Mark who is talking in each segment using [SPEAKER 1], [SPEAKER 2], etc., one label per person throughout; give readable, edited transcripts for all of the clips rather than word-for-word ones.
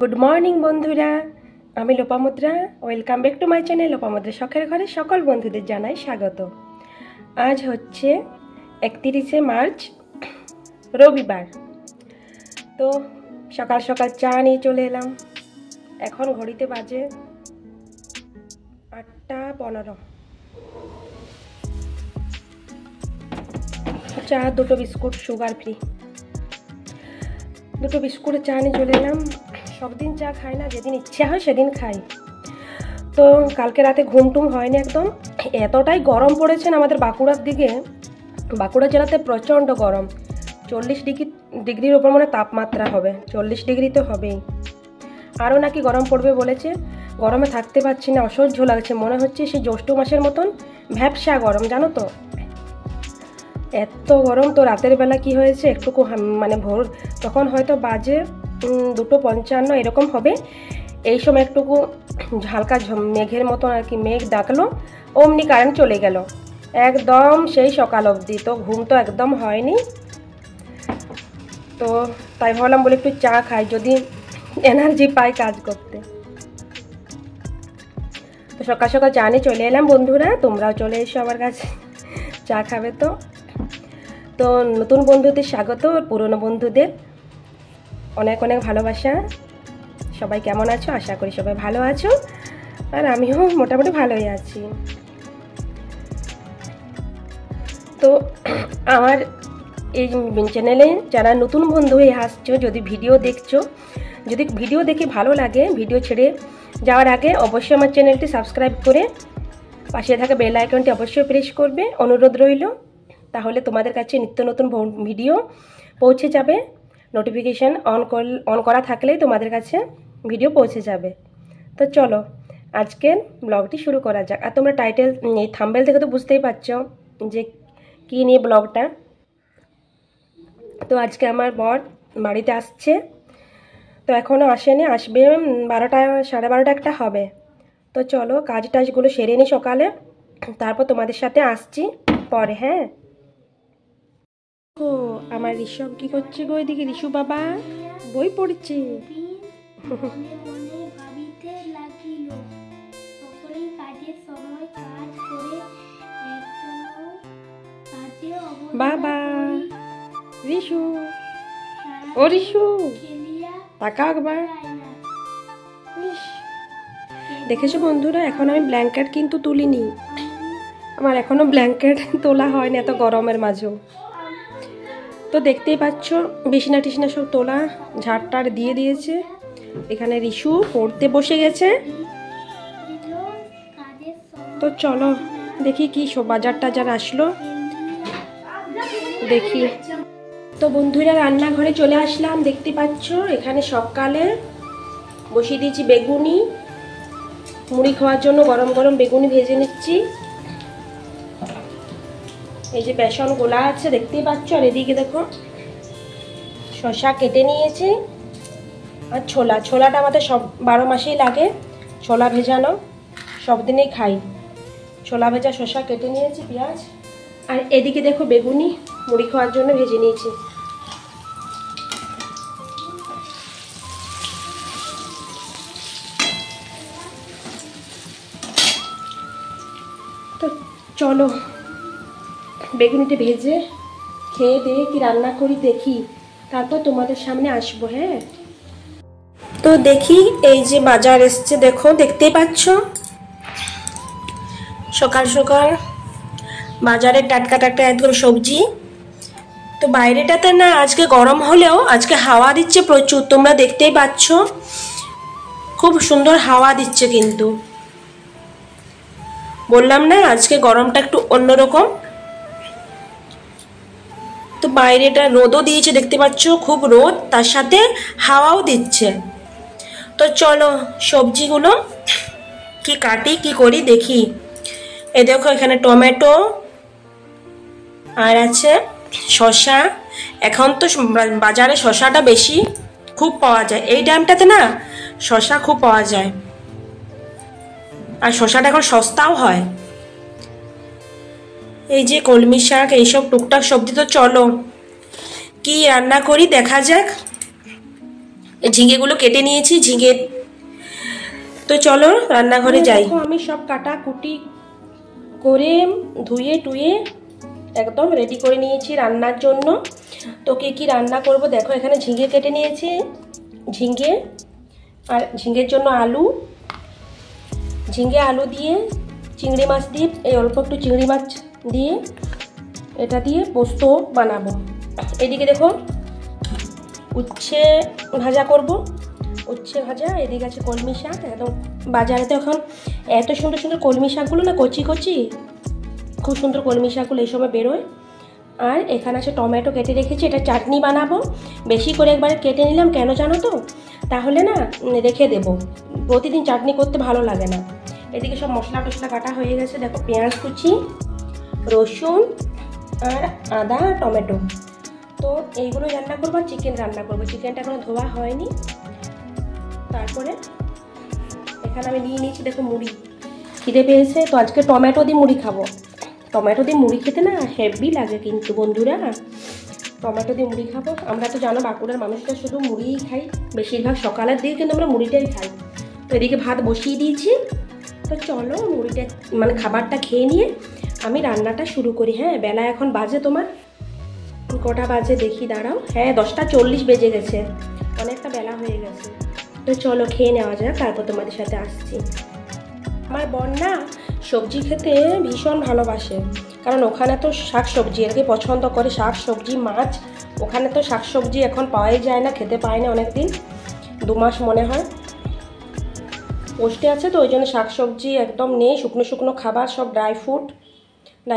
[SPEAKER 1] Good morning বন্ধুরা, আমি Lopamudra. Welcome back to my channel Lopamudra শখের ঘরে। সকল বন্ধুদের জানাই স্বাগত। আজ হচ্ছে 31শে মার্চ, রবিবার। তো সকাল সকাল চা নিয়ে চলে এলাম। এখন ঘড়িতে বাজে 8:15। চা, দুটো বিস্কুট, সুগার ফ্রি দুটো বিস্কুটের চা নিয়ে চলে এলাম। সব দিন চা খাই না, যেদিন ইচ্ছা হয় সেদিন খাই। তো কালকে রাতে ঘুমটুম হয়নি একদম। এতটাই গরম পড়েছে না আমাদের বাঁকুড়ার দিকে। বাঁকুড়া জেলাতে প্রচণ্ড গরম, 40 ডিগ্রির ওপর মানে তাপমাত্রা হবে। 40 ডিগ্রি তো হবেই, আরও নাকি গরম পড়বে বলেছে। গরমে থাকতে পারছি না, অসহ্য লাগছে। মনে হচ্ছে সেই জ্যৈষ্ঠ মাসের মতন ভ্যাপসা গরম, জানো তো। এত গরম। তো রাতের বেলা কি হয়েছে, একটুকু মানে ভোর তখন হয়তো বাজে 2:55 এরকম হবে। এই সময় একটুকু হালকা মেঘের মতন আর কি মেঘ ডাকলো, অমনি কারেন্ট চলে গেল একদম সেই সকাল অবধি। তো ঘুম তো একদম হয়নি। তো তাই ভাবলাম বলে একটু চা খাই, যদি এনার্জি পাই কাজ করতে। তো সকাল সকাল চা নিয়ে চলে এলাম বন্ধুরা, তোমরাও চলে এসো আমার কাছে, চা খাবে তো। তো নতুন বন্ধুদের স্বাগত, পুরনো বন্ধুদের অনেক অনেক ভালোবাসা। সবাই কেমন আছো? আশা করি সবাই ভালো আছো, আর আমিও মোটামুটি ভালোই আছি। তো আমার এই চ্যানেলে যারা নতুন বন্ধু হয়ে আসছো, যদি ভিডিও দেখছো, যদি ভিডিও দেখে ভালো লাগে, ভিডিও ছেড়ে যাওয়ার আগে অবশ্যই আমার চ্যানেলটি সাবস্ক্রাইব করে পাশে থাকা বেল আইকনটি অবশ্যই প্রেস করবে, অনুরোধ রইল। তাহলে তোমাদের কাছে নিত্য নতুন ভিডিও পৌঁছে যাবে। নোটিফিকেশান অন করা থাকলেই তোমাদের কাছে ভিডিও পৌঁছে যাবে। তো চলো আজকের ব্লগটি শুরু করা যাক। আর তোমরা টাইটেল, এই থাম্বনেল থেকে তো বুঝতেই পারছো যে কী নিয়ে ব্লগটা। তো আজকে আমার বর বাড়িতে আসছে, তো এখনও আসেনি, আসবে 12টা, 12:30 একটা হবে। তো চলো কাজ টাজগুলো সেরে নিই সকালে, তারপর তোমাদের সাথে আসছি পরে। হ্যাঁ, ও আমার ঋষভ কি করছে গো? এদিকে ঋষু বাবা বই পড়ছে। বাবা ঋষু, ও ঋষু টাকা একবার। দেখেছো বন্ধুরা, এখন আমি ব্ল্যাঙ্কেট কিন্তু তুলিনি, আমার এখনো ব্ল্যাঙ্কেট তোলা হয়নি এত গরমের মাঝেও। তো দেখতেই পাচ্ছ বিছনা টিছনা সব তোলা, ঝাড়টার দিয়ে দিয়েছে। এখানে ঋষু পড়তে বসে গেছে। তো চলো দেখি কি সব বাজার টাজার আসলো দেখি। তো বন্ধুরা রান্নাঘরে চলে আসলাম, দেখতে পাচ্ছ এখানে সকালে বসিয়ে দিয়েছি বেগুনি, মুড়ি খাওয়ার জন্য গরম গরম বেগুনি ভেজে নিচ্ছি। এই যে বেসন গোলা আছে দেখতেই পাচ্ছ, আর এদিকে দেখো শসা কেটে নিয়েছি। আর ছোলাটা আমাদের সব 12 মাসেই লাগে, ছোলা ভেজানো সব দিনেই খাই। ছোলা ভেজা শসা কেটে নিয়েছি, পেঁয়াজ। আর এদিকে দেখো বেগুনি মুড়ি খাওয়ার জন্য ভেজে নিয়েছি। তো চলো বেগুনিটা ভেজে খেয়ে দিয়ে কি রান্না করি দেখি, তারপর তোমাদের সামনে আসবো। হ্যাঁ, তো দেখি এই যে বাজার এসছে, দেখো দেখতেই পাচ্ছ সকাল সকাল বাজারে টাটকা টাটকা একদম সবজি। তো বাইরেটাতে না আজকে গরম হলেও আজকে হাওয়া দিচ্ছে প্রচুর, তোমরা দেখতেই পাচ্ছ খুব সুন্দর হাওয়া দিচ্ছে। কিন্তু বললাম না আজকে গরমটা একটু অন্যরকম। তো বাইরেটা রোদও দিয়েছে দেখতে পাচ্ছ, খুব রোদ, তার সাথে হাওয়াও দিচ্ছে। তো চলো সবজিগুলো কি কাটি কি করি দেখি। এই দেখো এখানে টমেটো আর আছে শসা। এখন তো বাজারে শসাটা বেশি খুব পাওয়া যায়, এই টাইমটাতে না শসা খুব পাওয়া যায়, আর শসাটা এখন সস্তাও হয়। এই যে কলমি শাক, এইসব টুকটাক সবজি। তো চলো কি রান্না করি দেখা যাক। ঝিঙেগুলো কেটে নিয়েছি, ঝিঙে। তো চলো রান্নাঘরে যাই। আমি সব কাটা কুটি করে ধুয়ে টুয়ে একদম রেডি করে নিয়েছি রান্নার জন্য। তো কি রান্না করব দেখো, এখানে ঝিঙে কেটে নিয়েছি, ঝিঙে আর ঝিঙের জন্য আলু, ঝিঙে আলু দিয়ে চিংড়ি মাছ দিয়ে, এই অল্প একটু চিংড়ি মাছ দিয়ে এটা দিয়ে পোস্ত বানাবো। এদিকে দেখো উচ্ছে ভাজা করব, উচ্ছে ভাজা। এদিকে আছে কলমি শাক, একদম বাজারে তো এখন এত সুন্দর সুন্দর কলমি শাকগুলো না, কচি কচি, খুব সুন্দর কলমি শাকগুলো এই সময় বেরোয়। আর এখানে আছে টমেটো কেটে রেখেছি, এটা চাটনি বানাবো। বেশি করে একবারে কেটে নিলাম, কেন জানো তো, তাহলে না রেখে দেবো, প্রতিদিন চাটনি করতে ভালো লাগে না। এদিকে সব মশলা টশলা কাটা হয়ে গেছে, দেখো পেঁয়াজ কুচি, রসুন আর আদা, টমেটো। তো এইগুলো রান্না করবো, চিকেন রান্না করবো। চিকেনটা এখনো ধোয়া হয়নি। তারপরে এখানে আমি নিয়ে নিয়েছি দেখো মুড়ি, খিদে পেয়েছে তো আজকে টমেটো দিয়ে মুড়ি খাবো। টমেটো দিয়ে মুড়ি খেতে না হেভি লাগে কিন্তু বন্ধুরা, টমেটো দিয়ে মুড়ি খাবো। আমরা তো জানো বাঁকুড়ার মানুষটা শুধু মুড়িই খাই, বেশিরভাগ সকালের দিকে কিন্তু আমরা মুড়িটাই খাই। তো এদিকে ভাত বসিয়ে দিয়েছি। তো চলো মুড়িটা মানে খাবারটা খেয়ে নিয়ে আমি রান্নাটা শুরু করি। হ্যাঁ, বেলা এখন বাজে তোমার কটা বাজে দেখি, দাঁড়াও, হ্যাঁ 10:40 বেজে গেছে, অনেকটা বেলা হয়ে গেছে। তো চলো খেয়ে নেওয়া যাক, তারপর তোমাদের সাথে আসছি। আমার বোন না সবজি খেতে ভীষণ ভালোবাসে, কারণ ওখানে তো শাক সবজি আর কি পছন্দ করে, শাক সবজি মাছ। ওখানে তো শাক সবজি এখন পাওয়াই যায় না, খেতে পায় না অনেক দিন, 2 মাস মনে হয়। পোস্টে আছে তো ওই জন্য শাক সবজি একদম নেই, শুকনো শুকনো খাবার সব ড্রাই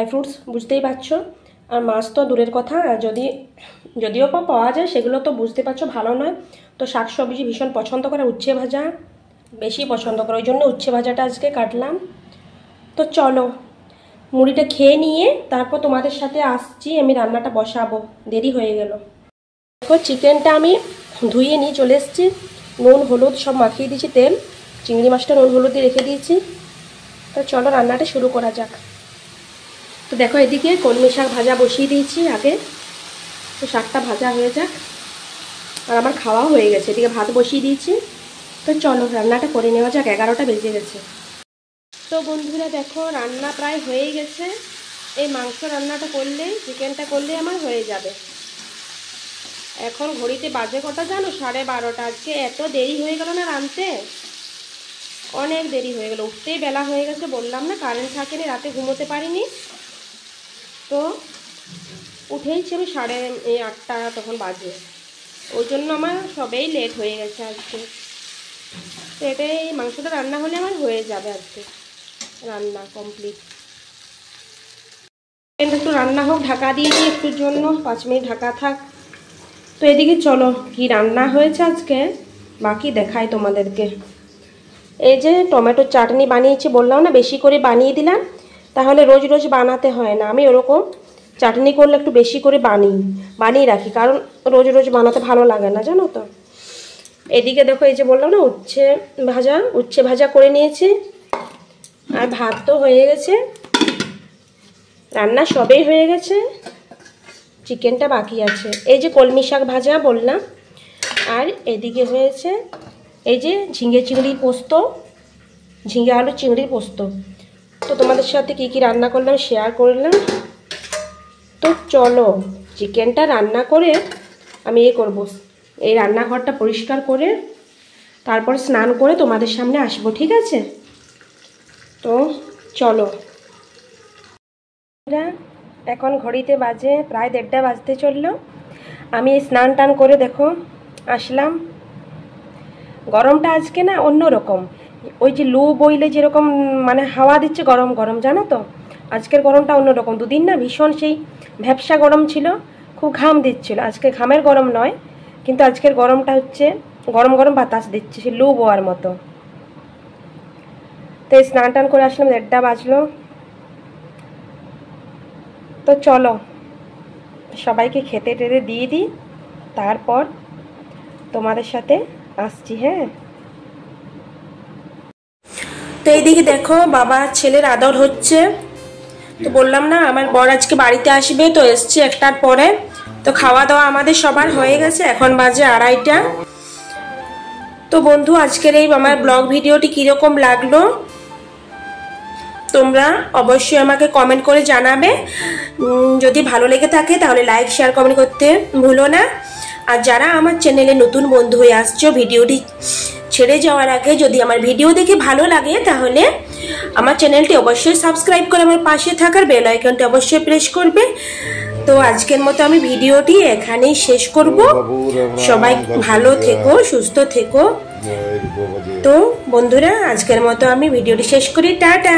[SPEAKER 1] ফ্রুটস, বুঝতেই পারছো। আর মাছ তো দূরের কথা, যদিও পাওয়া যায় সেগুলো তো বুঝতে পারছো ভালো নয়। তো শাক সবজি ভীষণ পছন্দ করে, উচ্ছে ভাজা বেশি পছন্দ করে, ওই জন্য উচ্ছে ভাজাটা আজকে কাটলাম। তো চলো মুড়িটা খেয়ে নিয়ে তারপর তোমাদের সাথে আসছি, আমি রান্নাটা বসাবো, দেরি হয়ে গেল। দেখো চিকেনটা আমি ধুয়ে নিয়ে চলে এসেছি, নুন হলুদ সব মাখিয়ে দিয়েছি, তেল, চিংড়ি মাছটা নুন হলুদ দিয়ে রেখে দিয়েছি। তো চলো রান্নাটা শুরু করা যাক। তো দেখো এদিকে কলমি শাক ভাজা বসিয়ে দিয়েছি আগে, তো শাকটা ভাজা হয়ে যাক। আর আমার খাওয়া হয়ে গেছে, এদিকে ভাত বসিয়ে দিয়েছি। তো চলো রান্নাটা করে নেওয়া যাক, 11টা বেজে গেছে। তো বন্ধুরা দেখো রান্না প্রায় হয়ে গেছে, এই মাংস রান্নাটা করলে, চিকেনটা করলে আমার হয়ে যাবে। এখন ঘড়িতে বাজে কটা জানো, 12:30। আজকে এত দেরি হয়ে গেল না রাঁধতে, অনেক দেরি হয়ে গেল, উঠতেই বেলা হয়ে গেছে। বললাম না কারেন্ট থাকেনি, রাতে ঘুমোতে পারিনি। তো উঠেইছি আমি 8:30 তখন বাজে, ওই জন্য আমার সবেই লেট হয়ে গেছে আজকে। তো এটাই মাংসটা রান্না হলে আমার হয়ে যাবে আজকে, রান্না কমপ্লিট। একটু রান্না হোক, ঢাকা দিয়ে দিই একটুর জন্য, 5 মিনিট ঢাকা থাক। তো এদিকে চলো কি রান্না হয়েছে আজকে বাকি দেখাই তোমাদেরকে। এই যে টমেটোর চাটনি বানিয়েছি, বললাম না বেশি করে বানিয়ে দিলাম, তাহলে রোজ রোজ বানাতে হয় না। আমি ওরকম চাটনি করলে একটু বেশি করে বানিয়ে রাখি, কারণ রোজ রোজ বানাতে ভালো লাগে না, জানো তো। এদিকে দেখো এই যে বললাম না উচ্ছে ভাজা করে নিয়েছি, আর ভাত তো হয়ে গেছে, রান্না সবেই হয়ে গেছে, চিকেনটা বাকি আছে। এই যে কলমি শাক ভাজা বললাম, আর এদিকে হয়েছে এই যে ঝিঙে পোস্ত, ঝিঙে আলু চিংড়ির পোস্ত। তো তোমাদের সাথে কি রান্না করলাম শেয়ার করলাম। তো চলো চিকেনটা রান্না করে আমি এই রান্নাঘরটা পরিষ্কার করে তারপর স্নান করে তোমাদের সামনে আসবো, ঠিক আছে? তো চলো, এখন ঘড়িতে বাজে প্রায় 1:30 বাজতে চললো। আমি স্নান টান করে দেখো আসলাম। গরমটা আজকে না অন্যরকম, ওই যে লু বইলে যেরকম মানে হাওয়া দিচ্ছে গরম গরম, জানো তো আজকের গরমটা অন্যরকম। 2 দিন না ভীষণ সেই ভ্যাপসা গরম ছিল, খুব ঘাম দিচ্ছিল। আজকে ঘামের গরম নয়, কিন্তু আজকের গরমটা হচ্ছে গরম গরম বাতাস দিচ্ছে, সে লু বোয়ার মতো। তো স্নান টান করে আসলাম, 1:30 বাজলো। তো চলো সবাইকে খেতে টেতে দিয়ে দিই, তারপর তোমাদের সাথে আসছি। হ্যাঁ, তো এইদিকে দেখো বাবা ছেলের আদর হচ্ছে। তো বললাম না আমার বর আজকে বাড়িতে আসবে, তো এসছে 1টার পরে। তো খাওয়া দাওয়া আমাদের সবার হয়ে গেছে, এখন বাজে 2:30। তো বন্ধু, আজকের এই আমার ব্লগ ভিডিওটি কিরকম লাগলো তোমরা অবশ্যই আমাকে কমেন্ট করে জানাবে। যদি ভালো লেগে থাকে তাহলে লাইক শেয়ার কমেন্ট করতে ভুলো না। আর যারা আমার চ্যানেলে নতুন বন্ধু হয়ে আসছো, ভিডিওটি ছেড়ে যাওয়ার আগে যদি আমার ভিডিও দেখে ভালো লাগে তাহলে আমার চ্যানেলটি অবশ্যই সাবস্ক্রাইব করে আমার পাশে থাকার বেল আইকনটি অবশ্যই প্রেস করবে। তো আজকের মতো আমি ভিডিওটি এখানেই শেষ করব। সবাই ভালো থেকো, সুস্থ থেকো। তো বন্ধুরা, আজকের মতো আমি ভিডিওটি শেষ করি। টাটা।